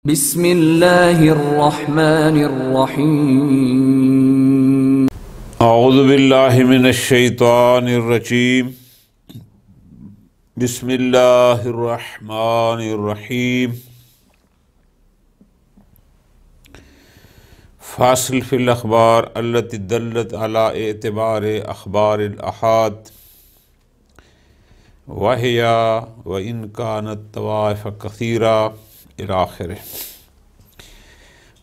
بسم اللہ الرحمن الرحیم اعوذ باللہ من الشیطان الرجیم بسم اللہ الرحمن الرحیم فاصل فی الاخبار التي دلت على اعتبار اخبار الاحاد وهي وإن كانت طوائف كثيرة الى آخر۔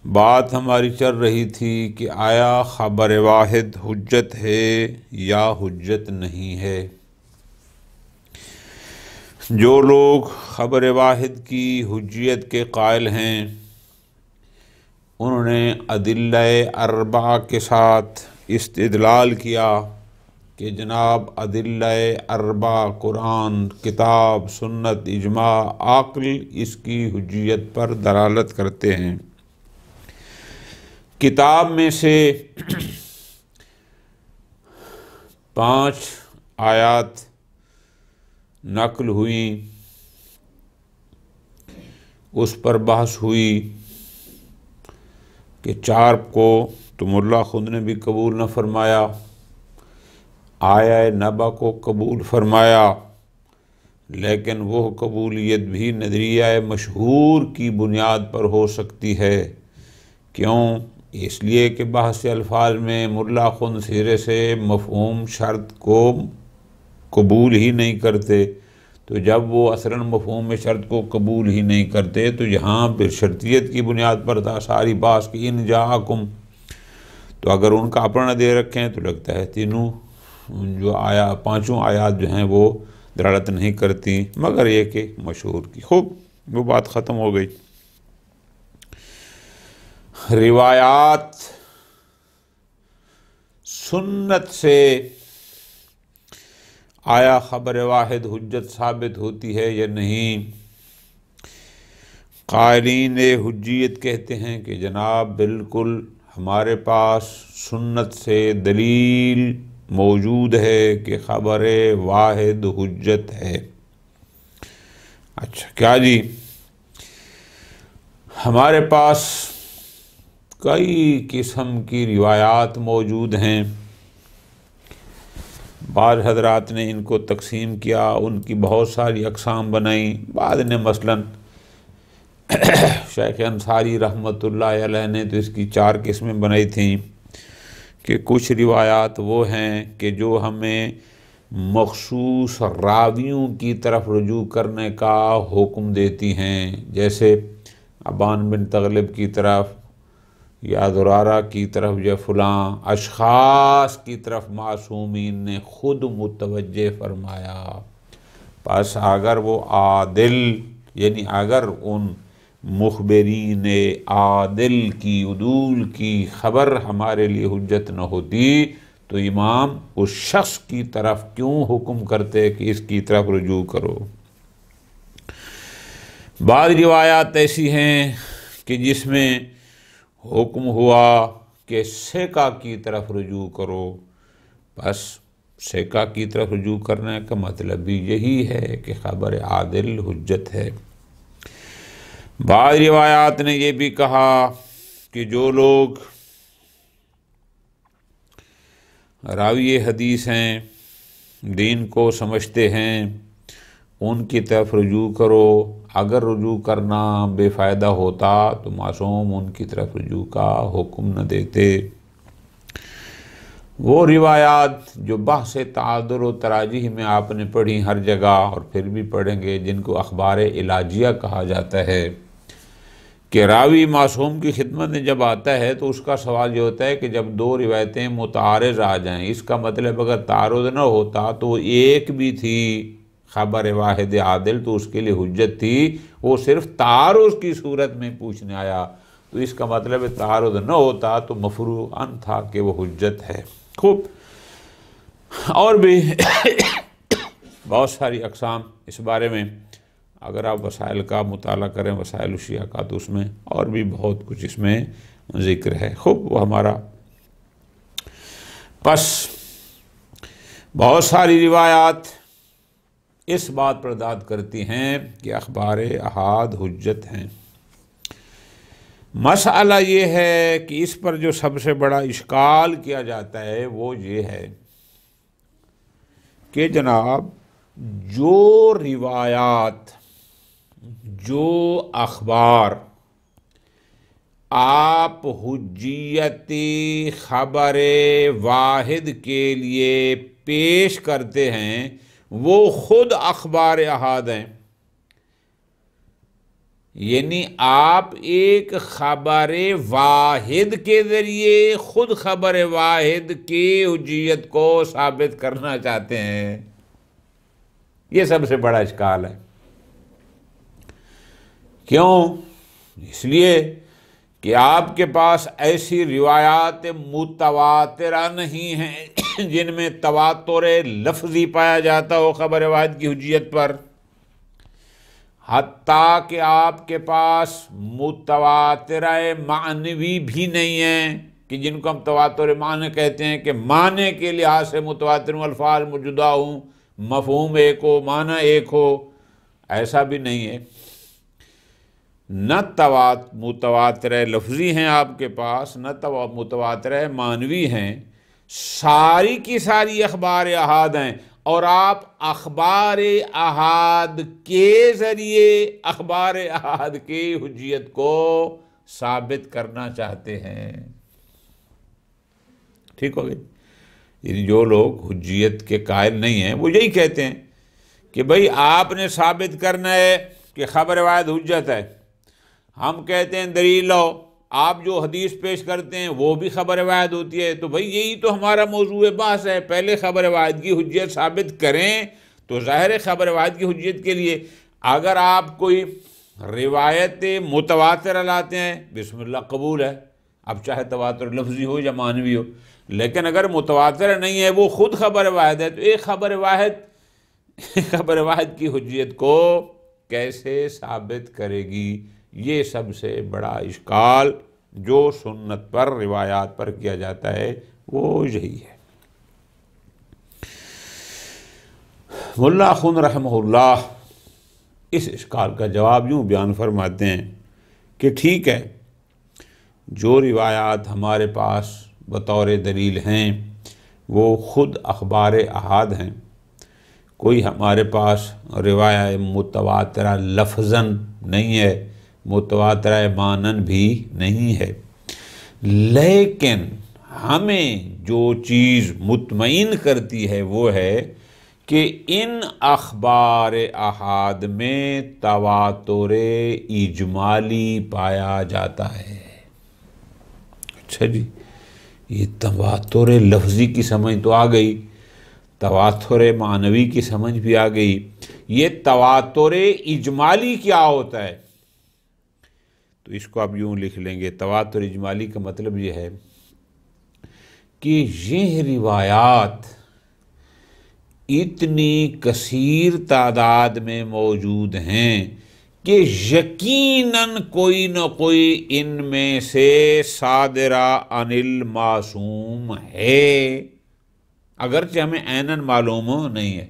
بات ہماری چل رہی تھی کہ آیا خبر واحد حجت ہے یا حجت نہیں ہے۔ جو لوگ خبر واحد کی حجیت کے قائل ہیں انہوں نے ادلہ اربعہ کے ساتھ استدلال کیا کہ جناب ادلہ اربعہ قرآن، کتاب، سنت، اجماع، عقل اس کی حجیت پر دلالت کرتے ہیں۔ کتاب میں سے 5 آیات نقل ہوئیں، اس پر بحث ہوئی کہ 4 کو تو ملا خود نے بھی قبول نہ فرمایا، آیہ نبا کو قبول فرمایا، لیکن وہ قبولیت بھی نظریہ مشہور کی بنیاد پر ہو سکتی ہے۔ کیوں؟ اس لیے کہ بحث الفاظ میں ملا خود سرے سے مفہوم شرط کو قبول ہی نہیں کرتے، تو جب وہ اصلاً مفہوم شرط کو قبول ہی نہیں کرتے تو یہاں پھر شرطیت کی بنیاد پر تھا ساری بات کہ ان جاءکم، تو اگر ان کا اپنا دے رکھیں تو لگتا ہے تینوں جو 5 آیات جو ہیں وہ دلالت نہیں کرتی، مگر یہ کہ مشہور کی۔ خوب، وہ بات ختم ہو گئی۔ روایات سنت سے آیا خبر واحد حجت ثابت ہوتی ہے یا نہیں؟ قائلین حجیت کہتے ہیں کہ جناب بالکل ہمارے پاس سنت سے دلیل موجود ہے کہ خبر واحد حجت ہے۔ اچھا کیا جی؟ ہمارے پاس کئی قسم کی روایات موجود ہیں۔ بعض حضرات نے ان کو تقسیم کیا، ان کی بہت ساری اقسام بنائیں۔ بعض نے مثلاً شیخ انصاری رحمۃ اللہ علیہ نے تو اس کی 4 قسمیں بنائی تھیں کہ کچھ روایات وہ ہیں کہ جو ہمیں مخصوص راویوں کی طرف رجوع کرنے کا حکم دیتی ہیں، جیسے ابان بن تغلب کی طرف یا زرارہ کی طرف یا فلاں اشخاص کی طرف معصومین نے خود متوجہ فرمایا۔ پس اگر وہ عادل، یعنی اگر ان مخبرین عادل کی عدول کی خبر ہمارے لیے حجت نہ ہوتی تو امام اس شخص کی طرف کیوں حکم کرتے کہ اس کی طرف رجوع کرو۔ بعض روایات ایسی ہیں کہ جس میں حکم ہوا کہ ثقہ کی طرف رجوع کرو، بس ثقہ کی طرف رجوع کرنے کا مطلب بھی یہی ہے کہ خبر عادل حجت ہے۔ بعض روایات نے یہ بھی کہا کہ جو لوگ راوی حدیث ہیں، دین کو سمجھتے ہیں، ان کی طرف رجوع کرو، اگر رجوع کرنا بے فائدہ ہوتا تو معصوم ان کی طرف رجوع کا حکم نہ دیتے۔ وہ روایات جو بحث تعادل و تراجیح میں آپ نے پڑھی ہر جگہ اور پھر بھی پڑھیں گے، جن کو اخبار علاجیہ کہا جاتا ہے، کہ راوی معصوم کی خدمت میں جب آتا ہے تو اس کا سوال یہ ہوتا ہے کہ جب 2 روایتیں متعارض آ جائیں، اس کا مطلب اگر تعارض نہ ہوتا تو وہ ایک بھی تھی خبر واحد عادل تو اس کے لیے حجت تھی، وہ صرف تعارض کی صورت میں پوچھنے آیا تو اس کا مطلب تعارض نہ ہوتا تو مفروغاً تھا کہ وہ حجت ہے۔ خوب، اور بھی بہت ساری اقسام اس بارے میں اگر آپ وسائل کا مطالعہ کریں، وسائل الشیعہ کا، تو اس میں اور بھی بہت کچھ اس میں ذکر ہے۔ خوب، وہ ہمارا پس بہت ساری روایات اس بات پر داد کرتی ہیں کہ اخبار احاد حجت ہیں۔ مسئلہ یہ ہے کہ اس پر جو سب سے بڑا اشکال کیا جاتا ہے وہ یہ ہے کہ جناب جو روایات، جو اخبار آپ حجیتی خبر واحد کے لیے پیش کرتے ہیں وہ خود اخبار احاد ہیں، یعنی آپ ایک خبر واحد کے ذریعے خود خبر واحد کی حجیت کو ثابت کرنا چاہتے ہیں۔ یہ سب سے بڑا اشکال ہے۔ کیوں؟ اس لیے کہ آپ کے پاس ایسی روایات متواترہ نہیں ہیں جن میں تواتر لفظی پایا جاتا ہو خبر واحد کی حجیت پر، حتیٰ کہ آپ کے پاس متواترہ معنوی بھی نہیں ہیں کہ جن کو ہم تواتر معنی کہتے ہیں کہ معنی کے لحاظ سے متواتر الفاظ موجودہ ہوں، مفہوم ایک ہو، معنی ایک ہو، ایسا بھی نہیں ہے۔ نہ متواتر لفظی ہیں آپ کے پاس، نہ متواتر معنوی ہیں، ساری کی ساری اخبار احاد ہیں، اور آپ اخبار احاد کے ذریعے اخبار احاد کی حجیت کو ثابت کرنا چاہتے ہیں۔ ٹھیک ہو گئی؟ یعنی جو لوگ حجیت کے قائل نہیں ہیں وہ یہی کہتے ہیں کہ بھئی آپ نے ثابت کرنا ہے کہ خبر واحد حجت ہے، ہم کہتے ہیں دلیل لو، آپ جو حدیث پیش کرتے ہیں وہ بھی خبر واحد ہوتی ہے، تو بھئی یہی تو ہمارا موضوع بحث ہے، پہلے خبر واحد کی حجیت ثابت کریں تو ظاہر خبر واحد کی حجیت کے لیے اگر آپ کوئی روایت متواتر لاتے ہیں بسم اللہ قبول ہے، اب چاہے تواتر لفظی ہو یا معنوی ہو، لیکن اگر متواتر نہیں ہے وہ خود خبر واحد ہے تو ایک خبر واحد کی حجیت کو کیسے ثابت کرے گی؟ یہ سب سے بڑا اشکال جو سنت پر روایات پر کیا جاتا ہے وہ یہی ہے۔ ملا خن رحمہ اللہ اس اشکال کا جواب یوں بیان فرماتے ہیں کہ ٹھیک ہے، جو روایات ہمارے پاس بطور دلیل ہیں وہ خود اخبار احاد ہیں، کوئی ہمارے پاس روایت متواترہ لفظاً نہیں ہے، متواترہ معنن بھی نہیں ہے، لیکن ہمیں جو چیز مطمئن کرتی ہے وہ ہے کہ ان اخبار احاد میں تواتر اجمالی پایا جاتا ہے۔ اچھا جی، یہ تواتر لفظی کی سمجھ تو آ گئی، تواتر معنوی کی سمجھ بھی آ گئی، یہ تواتر اجمالی کیا ہوتا ہے؟ تو اس کو اب یوں لکھ لیں گے، تواتر اجمالی کا مطلب یہ ہے کہ یہ روایات اتنی کثیر تعداد میں موجود ہیں کہ یقیناً کوئی نہ کوئی ان میں سے صادرہ عن المعصوم ہے، اگرچہ ہمیں عیناً معلوم نہیں ہے۔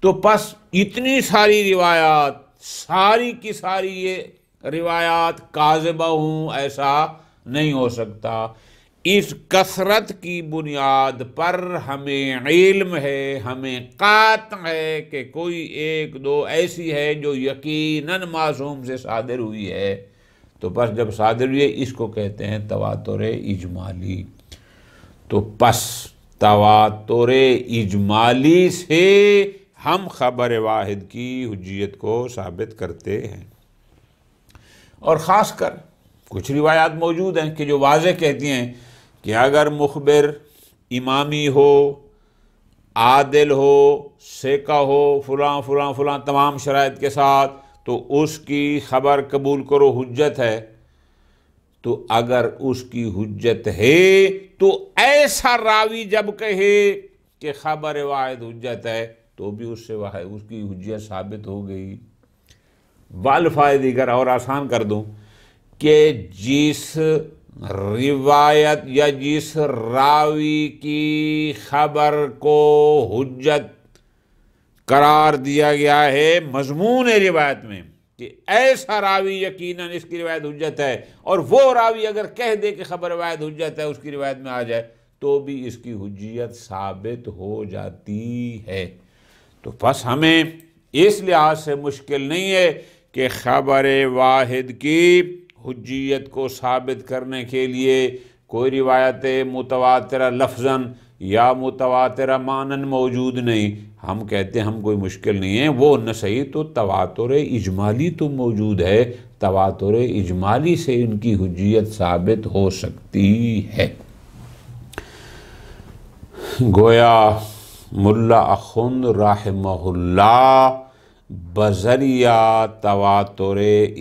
تو پس اتنی ساری روایات، ساری کی ساری یہ روایات کاذبہ ہوں ایسا نہیں ہو سکتا۔ اس کثرت کی بنیاد پر ہمیں علم ہے، ہمیں قاطع ہے کہ کوئی ایک دو ایسی ہے جو یقیناً معصوم سے صادر ہوئی ہے، تو پس جب صادر ہوئی ہے اس کو کہتے ہیں تواتر اجمالی۔ تو پس تواتر اجمالی سے ہم خبر واحد کی حجیت کو ثابت کرتے ہیں، اور خاص کر کچھ روایات موجود ہیں کہ جو واضح کہتی ہیں کہ اگر مخبر امامی ہو، عادل ہو، ثقہ ہو، فلاں فلاں فلاں تمام شرائط کے ساتھ، تو اس کی خبر قبول کرو، حجت ہے۔ تو اگر اس کی حجت ہے تو ایسا راوی جب کہے کہ خبر واحد حجت ہے تو بھی اس سے اس کی حجت ثابت ہو گئی۔ والفائدہ دیگر اور آسان کر دوں کہ جس روایت یا جس راوی کی خبر کو حجت قرار دیا گیا ہے مضمون روایت میں کہ ایسا راوی یقیناً اس کی روایت حجت ہے، اور وہ راوی اگر کہہ دے کہ خبر واحد حجت ہے، اس کی روایت میں آ جائے تو بھی اس کی حجیت ثابت ہو جاتی ہے۔ تو بس ہمیں اس لحاظ سے مشکل نہیں ہے کہ خبر واحد کی حجیت کو ثابت کرنے کے لیے کوئی روایت متواترہ لفظاً یا متواترہ معناً موجود نہیں۔ ہم کہتے ہیں ہم کوئی مشکل نہیں ہے، وہ نہ صحیح تو تواتر اجمالی تو موجود ہے، تواتر اجمالی سے ان کی حجیت ثابت ہو سکتی ہے۔ گویا ملا اخند رحمہ اللہ بذریعہ تواتر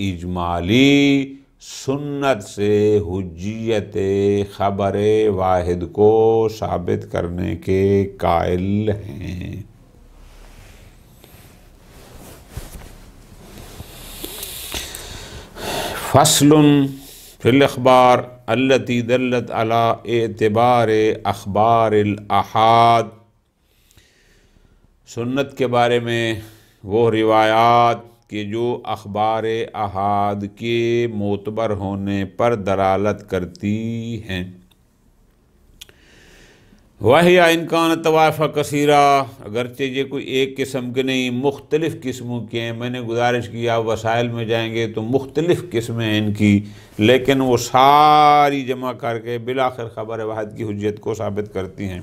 اجمالی سنت سے حجیت خبر واحد کو ثابت کرنے کے قائل ہیں۔ فصل فی الاخبار التی دلت علی اعتبار اخبار الاحاد، سنت کے بارے میں وہ روایات کہ جو اخبار احاد کے معتبر ہونے پر دلالت کرتی ہیں۔ وَهِيَ إِنْ كَانَتْ طَوَائِفَ كَثِيرَةً، اگرچہ یہ کوئی ایک قسم کے نہیں، مختلف قسموں کے ہیں۔ میں نے گزارش کیا وسائل میں جائیں گے تو مختلف قسمیں ہیں ان کی، لیکن وہ ساری جمع کر کے بالآخر خبر واحد کی حجیت کو ثابت کرتی ہیں،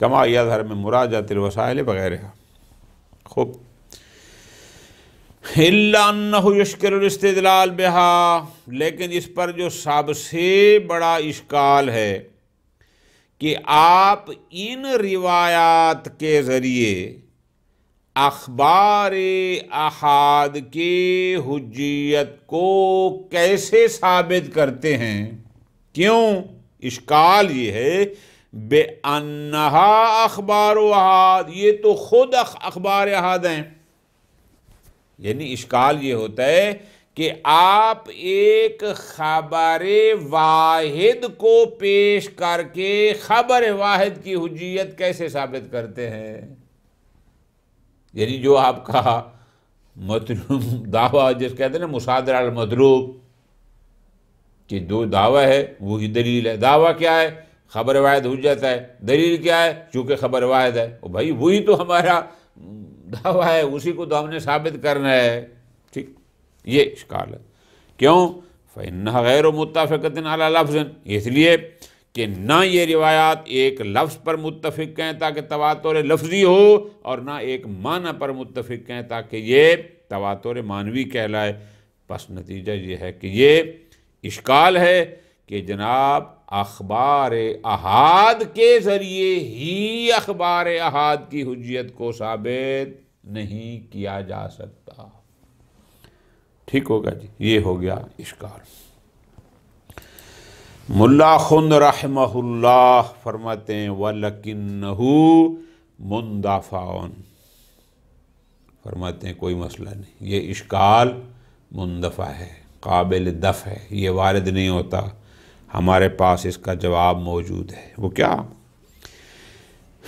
کما یظہر من مراجعۃ الوسائل وغیرہ۔ خوب، الا انہ یشکل الاستدلال بہا، لیکن اس پر جو سب سے بڑا اشکال ہے کہ آپ ان روایات کے ذریعے اخبار احاد کی حجیت کو کیسے ثابت کرتے ہیں؟ کیوں؟ اشکال یہ ہے بے انہا اخبار احاد، یہ تو خود اخبار احاد ہیں۔ یعنی اشکال یہ ہوتا ہے کہ آپ ایک خبر واحد کو پیش کر کے خبر واحد کی حجیت کیسے ثابت کرتے ہیں؟ یعنی جو آپ کا مطلوب دعویٰ، جس کہتے ہیں نا مصادرہ المطلوب، کہ دو دعویٰ ہے وہی دلیل ہے۔ دعویٰ کیا ہے؟ خبر واحد حجت ہے۔ دلیل کیا ہے؟ چونکہ خبر واحد ہے۔ بھائی وہی تو ہمارا دعویٰ ہے، اسی کو تو ہم نے ثابت کرنا ہے۔ ٹھیک، یہ اشکال ہے۔ کیوں؟ فَإِنَّهَا غَيْرُ مُتَّفِقَةٍ عَلَى لَفْظٍ، اس لیے کہ نہ یہ روایات ایک لفظ پر متفق ہیں تاکہ تواتر لفظی ہو، اور نہ ایک معنی پر متفق ہیں تاکہ یہ تواتر معنوی کہلائے۔ پس نتیجہ یہ ہے کہ یہ اشکال ہے کہ جناب اخبار احاد کے ذریعے ہی اخبار احاد کی حجیت کو ثابت نہیں کیا جا سکتا۔ ٹھیک ہوگا جی، یہ ہو گیا اشکال۔ ملا خند رحمہ اللہ فرماتے ہیں وَلَكِنَّهُ مُنْدَفَعٌ، فرماتے ہیں کوئی مسئلہ نہیں، یہ اشکال مندفع ہے، قابل دفع ہے، یہ وارد نہیں ہوتا، ہمارے پاس اس کا جواب موجود ہے۔ وہ کیا؟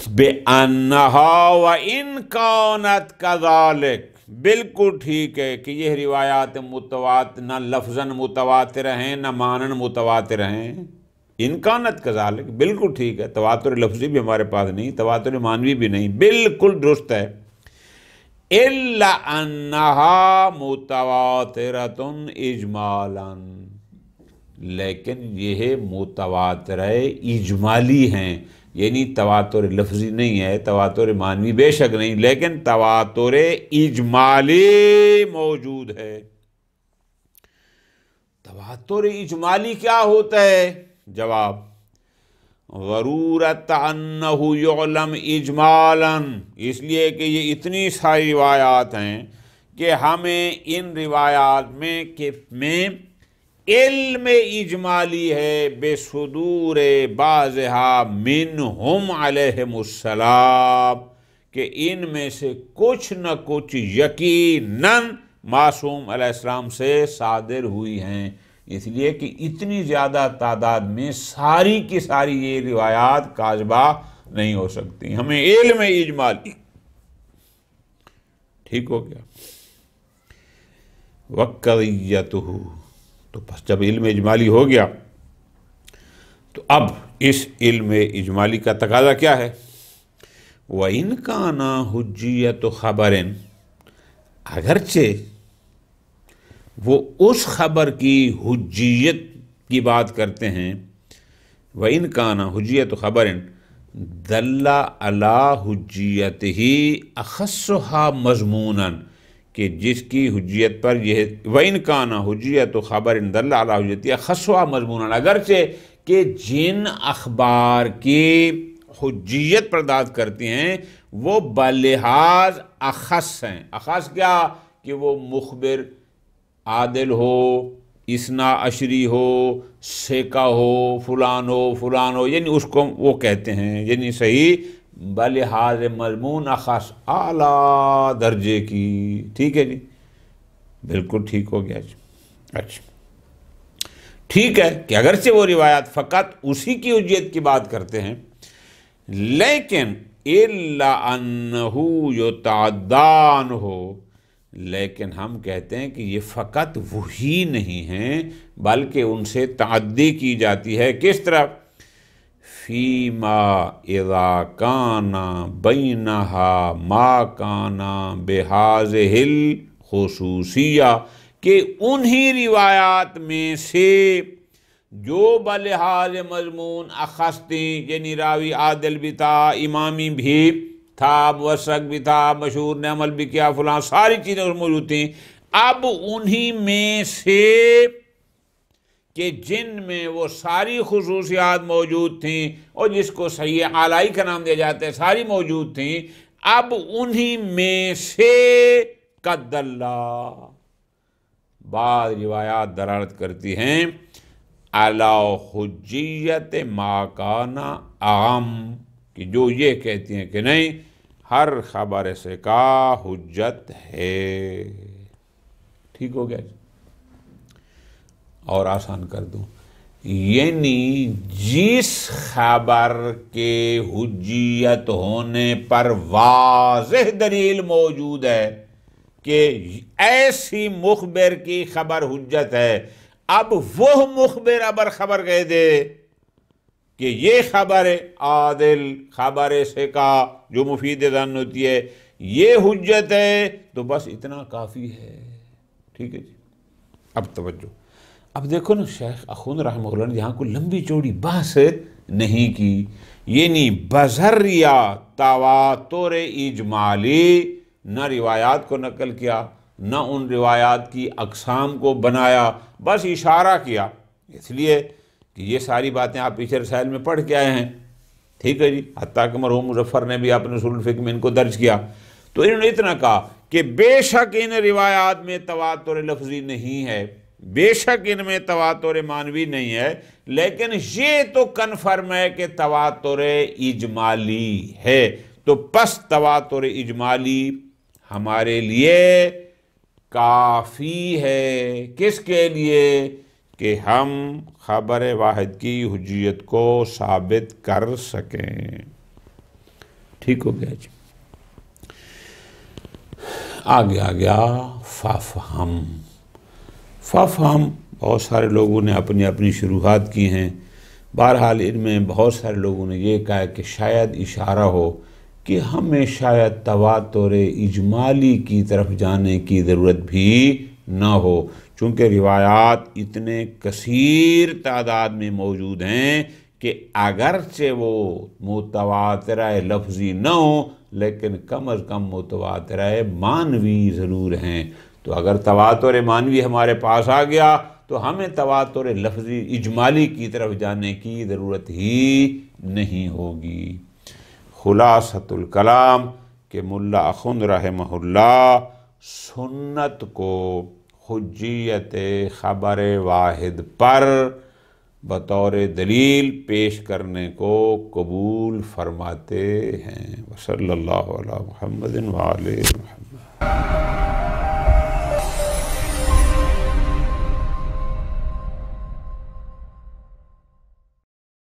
بِأَنَّهَا وَإِنْ كَانَتْ كَذَلِكَ، بالکل ٹھیک ہے کہ یہ روایات متواتر نہ لفظاً متواتر ہیں نہ معناً متواتر ہیں۔ ان كانت كذلك، بالکل ٹھیک ہے، تواتر لفظی بھی ہمارے پاس نہیں، تواتر معنوی بھی نہیں، بالکل درست ہے۔ إِلَّا أَنَّهَا مُتَوَاتِرَةٌ إِجْمَالًا، لیکن یہ متواتر اجمالی ہیں، یعنی تواتر لفظی نہیں ہے، تواتر معنوی بے شک نہیں، لیکن تواتر اجمالی موجود ہے۔ تواتر اجمالی کیا ہوتا ہے؟ جواب، ضرورت انہ یعلم اجمالا، اس لیے کہ یہ اتنی ساری روایات ہیں کہ ہمیں ان روایات میں علم اجمالی ہے بصدور بعضها منہم علیہم السلام، کہ ان میں سے کچھ نہ کچھ یقیناً معصوم علیہ السلام سے صادر ہوئی ہیں۔ اس لیے کہ اتنی زیادہ تعداد میں ساری کی ساری یہ روایات کاذبہ نہیں ہو سکتی، ہمیں علم اجمالی۔ ٹھیک ہو گیا۔ وقضیتہ، تو بس جب علم اجمالی ہو گیا تو اب اس علم اجمالی کا تقاضا کیا ہے؟ وَإِنْ كَانَ حُجِّيَّةُ خَبَرٍ، اگرچہ وہ اس خبر کی حجیت کی بات کرتے ہیں، وَإِنْ كَانَ حُجِّيَّةُ خَبَرٍ دَلَّ عَلَىٰ حُجِّيَّتِهِ أَخَصُّهَا مَضْمُونًا، کہ جس کی حجیت پر یہ وَإِنْ كَانَ حُجِّيَّةُ خَبَرٍ دَلَّ عَلَىٰ حُجِّيَّتِهِ أَخَصُّهَا مَضْمُونًا، اگرچہ کہ جن اخبار کی حجیت پرداخت کرتی ہیں وہ بلحاظ اخص ہیں۔ اخص کیا؟ کہ وہ مخبر عادل ہو، اثنا عشری ہو، سیکا ہو، فلان ہو، یعنی اس کو وہ کہتے ہیں، یعنی صحیح بلحاظ مضمون اخص، اعلیٰ درجے کی۔ ٹھیک ہے جی، بالکل ٹھیک ہو گیا جی۔ اچھا ٹھیک ہے کہ اگرچہ وہ روایات فقط اسی کی حجیت کی بات کرتے ہیں، لیکن الا انہ یتعدان ہو، لیکن ہم کہتے ہیں کہ یہ فقط وہی نہیں ہیں بلکہ ان سے تعدی کی جاتی ہے۔ کس طرح؟ فیما اذا کان بینہا ما کان بہذہ الخصوصیہ، کہ انہی روایات میں سے جو بلحاظ مضمون اخص تھیں، یعنی راوی عادل بھی تھا، امامی بھی تھا، موثق بھی تھا، مشہور نے عمل بھی کیا، فلاں ساری چیزیں موجود تھیں، اب انہی میں سے کہ جن میں وہ ساری خصوصیات موجود تھیں اور جس کو صحیح اعلائی کا نام دیا جاتا ہے، ساری موجود تھیں، اب انہی میں سے قد اللہ، بعض روایات دلالت کرتی ہیں علی حجیت ما کان اعم، کہ جو یہ کہتی ہیں کہ نہیں ہر خبر سے کا حجت ہے۔ ٹھیک ہو گیا جی؟ اور آسان کر دوں، یعنی جس خبر کے حجیت ہونے پر واضح دلیل موجود ہے کہ ایسی مخبر کی خبر حجت ہے، اب وہ مخبر ابر خبر کہہ دے کہ یہ خبر عادل، خبر ثقہ جو مفید ظن ہوتی ہے، یہ حجت ہے، تو بس اتنا کافی ہے۔ ٹھیک ہے جی؟ اب توجہ، اب دیکھو نا، شیخ اخوند رحمہ اللہ نے یہاں کو لمبی چوڑی بحث نہیں کی، یعنی بذریعہ تواتر اجمالی نہ روایات کو نقل کیا، نہ ان روایات کی اقسام کو بنایا، بس اشارہ کیا، اس لیے کہ یہ ساری باتیں آپ پیچھے رسائل میں پڑھ کے آئے ہیں۔ ٹھیک ہے جی؟ حتیٰ کہ مرحوم مظفر نے بھی اپنے اصول الفقہ میں ان کو درج کیا، تو انہوں نے اتنا کہا کہ بے شک ان روایات میں تواتر لفظی نہیں ہے، بے شک ان میں تواتر معنوی نہیں ہے، لیکن یہ تو کنفرم ہے کہ تواتر اجمالی ہے، تو پس تواتر اجمالی ہمارے لیے کافی ہے۔ کس کے لیے؟ کہ ہم خبر واحد کی حجیت کو ثابت کر سکیں۔ ٹھیک ہو گیا جی؟ آگے آ گیا فافہم۔ فافہم بہت سارے لوگوں نے اپنی اپنی شروحات کی ہیں، بہرحال ان میں بہت سارے لوگوں نے یہ کہا کہ شاید اشارہ ہو کہ ہمیں شاید تواتر اجمالی کی طرف جانے کی ضرورت بھی نہ ہو، چونکہ روایات اتنے کثیر تعداد میں موجود ہیں کہ اگرچہ وہ متواترہ لفظی نہ ہوں لیکن کم از کم متواترہ معنوی ضرور ہیں، تو اگر تواتر معنوی ہمارے پاس آ گیا تو ہمیں تواتر لفظی اجمالی کی طرف جانے کی ضرورت ہی نہیں ہوگی۔ خلاصۃ الکلام کہ ملا اخوند رحمہ اللہ سنت کو حجیت خبر واحد پر بطور دلیل پیش کرنے کو قبول فرماتے ہیں۔ وصلی اللہ علی محمد وآلہ محمد۔